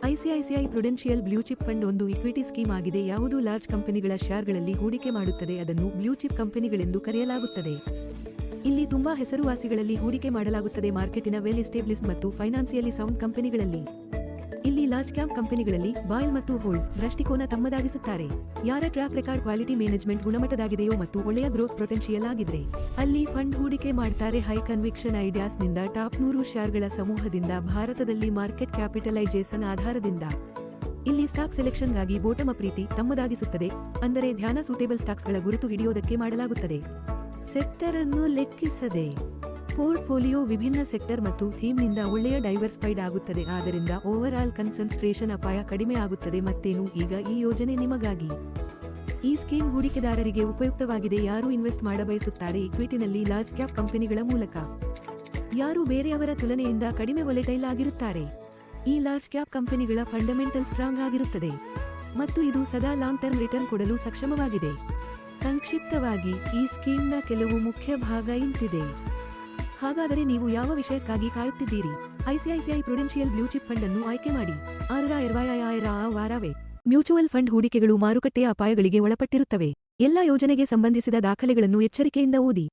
ICICI Prudential ಬ್ಲೂಚಿಪ್ fund ಒಂದು equity scheme ಆಗಿದೆ. ಯಾವುದು ಲಾರ್ಜ್ ಕಂಪನಿಗಳ ಶೇರ್ಗಳಲ್ಲಿ ಹೂಡಿಕೆ ಮಾಡುತ್ತದೆ ಅದನ್ನು ಬ್ಲೂಚಿಪ್ ಕಂಪನಿಗಳೆಂದು ಕರೆಯಲಾಗುತ್ತದೆ. ಇಲ್ಲಿ ತುಂಬಾ ಹೆಸರುವಾಸಿಗಳಲ್ಲಿ ಹೂಡಿಕೆ ಮಾಡಲಾಗುತ್ತದೆ. ಮಾರ್ಕೆಟಿನ ವೆಲ್ ಎಸ್ಟೇಬ್ಲಿಷ್ಡ್ ಮತ್ತು ಫೈನಾನ್ಸಿಯಲಿ ಸೌಂಡ್ ಕಂಪನಿಗಳಲ್ಲಿ. ಇಲ್ಲಿ ಲಾರ್ಜ್ ಕ್ಯಾಪ್ ಕಂಪನಿಗಳಲ್ಲಿ ಬಾಯ್ ಮತ್ತು ಹೋಲ್ಡ್ ದೃಷ್ಟಿಕೋನ ತಮ್ಮದಾಗಿಸುತ್ತಾರೆ. ಯಾರ ಟ್ರ್ಯಾಕ್ ರೆಕಾರ್ಡ್ ಕ್ವಾಲಿಟಿ ಮ್ಯಾನೇಜ್ಮೆಂಟ್ ಗುಣಮಟ್ಟದಾಗಿದೆಯೋ ಮತ್ತು ಒಳ್ಳೆಯ ಗ್ರೋತ್ ಪೊಟೆನ್ಷಿಯಲ್ ಆಗಿದ್ರೆ ಅಲ್ಲಿ ಫಂಡ್ ಹೂಡಿಕೆ ಮಾಡ್ತಾರೆ. ಹೈ ಕನ್ವಿಕ್ಷನ್ ಐಡಿಯಾಸ್ ನಿಂದ ಟಾಪ್ 100 ಶೇರ್ಗಳ ಸಮೂಹದಿಂದ ಭಾರತದಲ್ಲಿ ಮಾರ್ಕೆಟ್ ಕ್ಯಾಪಿಟಲೈಜೇಷನ್ ಆಧಾರದಿಂದ. ಇಲ್ಲಿ ಸ್ಟಾಕ್ ಸೆಲೆಕ್ಷನ್ಗಾಗಿ ಬೋಟಮ್ ಅಪ್ ರೀತಿ ತಮ್ಮದಾಗಿಸುತ್ತದೆ, ಅಂದರೆ ಧ್ಯಾನ ಸೂಟೇಬಲ್ ಸ್ಟಾಕ್ಸ್ಗಳ ಗುರುತು ಹಿಡಿಯೋದಕ್ಕೆ ಮಾಡಲಾಗುತ್ತದೆ. ಸೆಕ್ಟರ್ ಅನ್ನು ಲೆಕ್ಕಿಸದೆ ಪೋರ್ಟ್ಫೋಲಿಯೋ ವಿಭಿನ್ನ ಸೆಕ್ಟರ್ ಮತ್ತು ಥೀಮ್ನಿಂದ ಒಳ್ಳೆಯ ಡೈವರ್ಸ್ಫೈಡ್ ಆಗುತ್ತದೆ. ಆದ್ದರಿಂದ ಓವರ್ ಆಲ್ ಕನ್ಸಂಟ್ರೇಷನ್ ಅಪಾಯ ಕಡಿಮೆ ಆಗುತ್ತದೆ. ಮತ್ತೇನು, ಈಗ ಈ ಯೋಜನೆ ನಿಮಗಾಗಿ. ಈ ಸ್ಕೀಮ್ ಹೂಡಿಕೆದಾರರಿಗೆ ಉಪಯುಕ್ತವಾಗಿದೆ. ಯಾರು ಇನ್ವೆಸ್ಟ್ ಮಾಡಬಯಸುತ್ತಾರೆ ಇಕ್ವಿಟಿನಲ್ಲಿ ಲಾರ್ಜ್ ಕ್ಯಾಪ್ ಕಂಪನಿಗಳ ಮೂಲಕ. ಯಾರು ಬೇರೆಯವರ ತುಲನೆಯಿಂದ ಕಡಿಮೆ ವೊಲೆಟೈಲ್ ಆಗಿರುತ್ತಾರೆ. ಈ ಲಾರ್ಜ್ ಕ್ಯಾಪ್ ಕಂಪನಿಗಳ ಫಂಡಮೆಂಟಲ್ ಸ್ಟ್ರಾಂಗ್ ಆಗಿರುತ್ತದೆ ಮತ್ತು ಇದು ಸದಾ ಲಾಂಗ್ ಟರ್ಮ್ ರಿಟರ್ನ್ ಕೊಡಲು ಸಕ್ಷಮವಾಗಿದೆ. ಸಂಕ್ಷಿಪ್ತವಾಗಿ ಈ ಸ್ಕೀಮ್ನ ಕೆಲವು ಮುಖ್ಯ ಭಾಗ ಇಂತಿದೆ. ಹಾಗಾದರೆ ನೀವು ಯಾವ ವಿಷಯಕ್ಕಾಗಿ ಕಾಯುತ್ತಿದ್ದೀರಿ? ಐಸಿಐಸಿಐ ಪ್ರುಡೆನ್ಷಿಯಲ್ ಬ್ಲೂಚಿಪ್ ಫಂಡ್ ಅನ್ನು ಆಯ್ಕೆ ಮಾಡಿ. ವಾರವೇ ಮ್ಯೂಚುವಲ್ ಫಂಡ್ ಹೂಡಿಕೆಗಳು ಮಾರುಕಟ್ಟೆಯ ಅಪಾಯಗಳಿಗೆ ಒಳಪಟ್ಟಿರುತ್ತವೆ. ಎಲ್ಲ ಯೋಜನೆಗೆ ಸಂಬಂಧಿಸಿದ ದಾಖಲೆಗಳನ್ನು ಎಚ್ಚರಿಕೆಯಿಂದ ಓದಿ.